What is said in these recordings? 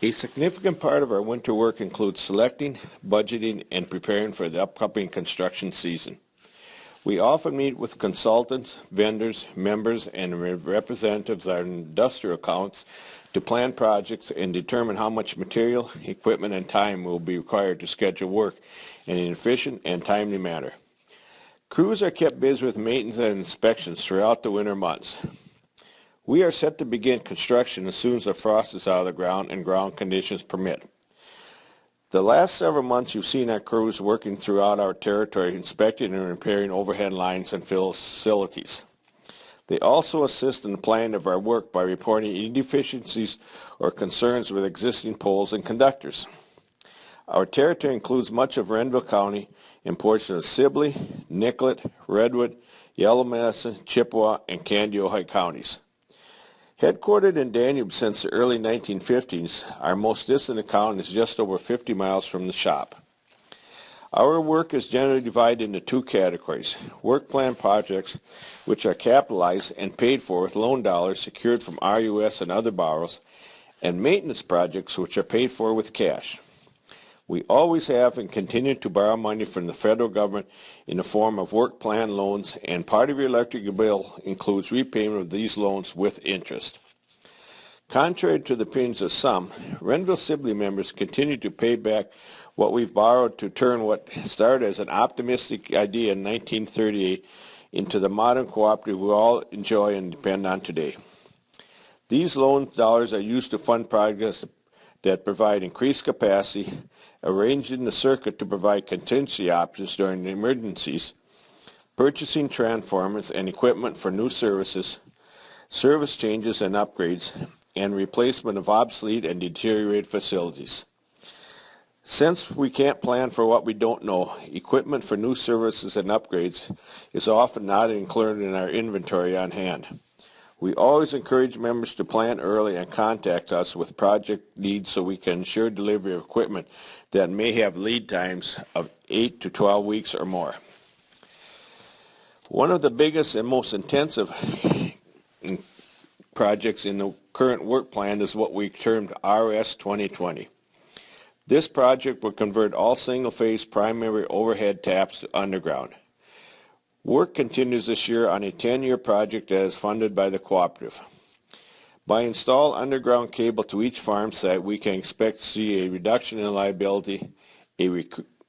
A significant part of our winter work includes selecting, budgeting, and preparing for the upcoming construction season. We often meet with consultants, vendors, members, and representatives of our industrial accounts to plan projects and determine how much material, equipment, and time will be required to schedule work in an efficient and timely manner. Crews are kept busy with maintenance and inspections throughout the winter months. We are set to begin construction as soon as the frost is out of the ground and ground conditions permit. The last several months you've seen our crews working throughout our territory inspecting and repairing overhead lines and facilities. They also assist in the planning of our work by reporting any deficiencies or concerns with existing poles and conductors. Our territory includes much of Renville County and portions of Sibley, Nicollet, Redwood, Yellow Medicine, Chippewa, and Kandiyohi counties. Headquartered in Danube since the early 1950s, our most distant account is just over 50 miles from the shop. Our work is generally divided into two categories: work plan projects, which are capitalized and paid for with loan dollars secured from RUS and other borrowers, and maintenance projects, which are paid for with cash. We always have and continue to borrow money from the federal government in the form of work plan loans, and part of your electric bill includes repayment of these loans with interest. Contrary to the opinions of some, Renville Sibley members continue to pay back what we've borrowed to turn what started as an optimistic idea in 1938 into the modern cooperative we all enjoy and depend on today. These loan dollars are used to fund projects that provide increased capacity, arranging the circuit to provide contingency options during emergencies, purchasing transformers and equipment for new services, service changes and upgrades, and replacement of obsolete and deteriorated facilities. Since we can't plan for what we don't know, equipment for new services and upgrades is often not included in our inventory on hand. We always encourage members to plan early and contact us with project needs so we can ensure delivery of equipment that may have lead times of 8 to 12 weeks or more. One of the biggest and most intensive projects in the current work plan is what we termed RS 2020. This project will convert all single-phase primary overhead taps to underground. Work continues this year on a 10-year project that is funded by the cooperative. By installing underground cable to each farm site, we can expect to see a reduction in liability, an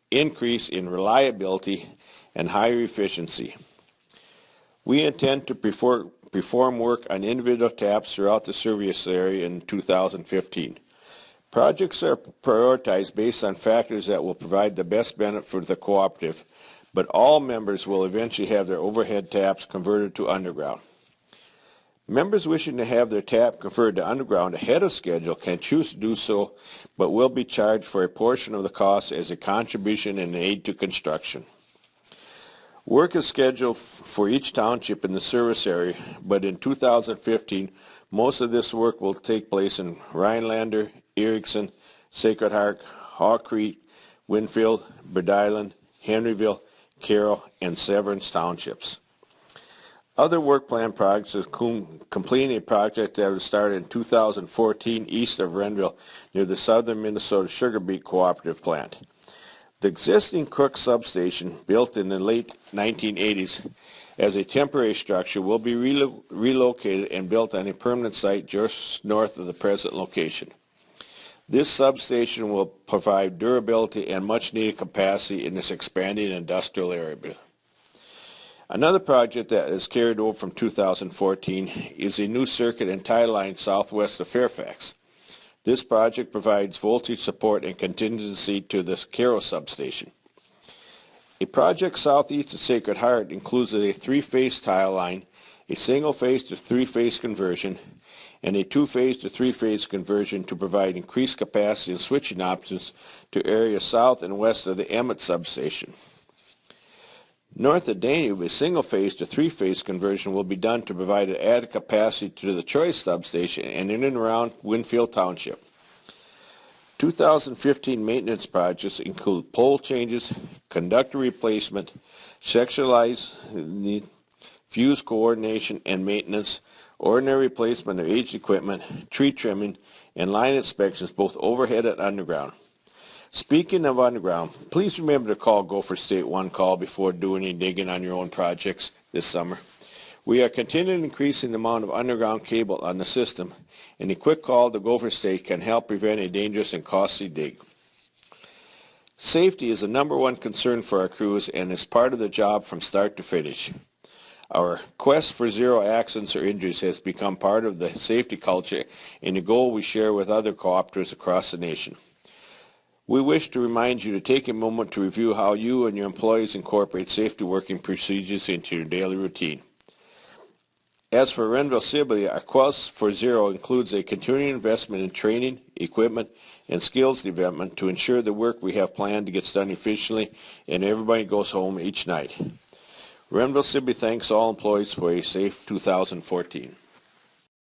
increase in reliability, and higher efficiency. We intend to perform work on individual taps throughout the service area in 2015. Projects are prioritized based on factors that will provide the best benefit for the cooperative, but all members will eventually have their overhead taps converted to underground. Members wishing to have their tap converted to underground ahead of schedule can choose to do so, but will be charged for a portion of the cost as a contribution and aid to construction. Work is scheduled for each township in the service area, but in 2015, most of this work will take place in Rhinelander, Erickson, Sacred Heart, Haw Creek, Winfield, Bird Island, Henryville, Carroll, and Severance townships. Other work plan projects include completing a project that was started in 2014 east of Renville near the southern Minnesota Sugar Beet Cooperative Plant. The existing Crook substation, built in the late 1980s as a temporary structure, will be relocated and built on a permanent site just north of the present location. This substation will provide durability and much-needed capacity in this expanding industrial area. Another project that is carried over from 2014 is a new circuit and tie line southwest of Fairfax. This project provides voltage support and contingency to the Carroll substation. A project southeast of Sacred Heart includes a three-phase tile line, a single-phase to three-phase conversion, and a two-phase to three-phase conversion to provide increased capacity and switching options to areas south and west of the Emmett substation. North of Danube, a single-phase to three-phase conversion will be done to provide added capacity to the Choice substation and in and around Winfield Township. 2015 maintenance projects include pole changes, conductor replacement, sectionalized fuse coordination and maintenance, ordinary replacement of aged equipment, tree trimming, and line inspections both overhead and underground. Speaking of underground, please remember to call Gopher State one call before doing any digging on your own projects this summer. We are continuing increasing the amount of underground cable on the system, and a quick call to Gopher State can help prevent a dangerous and costly dig. Safety is the number one concern for our crews and is part of the job from start to finish. Our quest for zero accidents or injuries has become part of the safety culture and a goal we share with other cooperatives across the nation. We wish to remind you to take a moment to review how you and your employees incorporate safety working procedures into your daily routine. As for Renville Sibley, our quest for zero includes a continuing investment in training, equipment, and skills development to ensure the work we have planned gets done efficiently and everybody goes home each night. Renville Sibley thanks all employees for a safe 2014.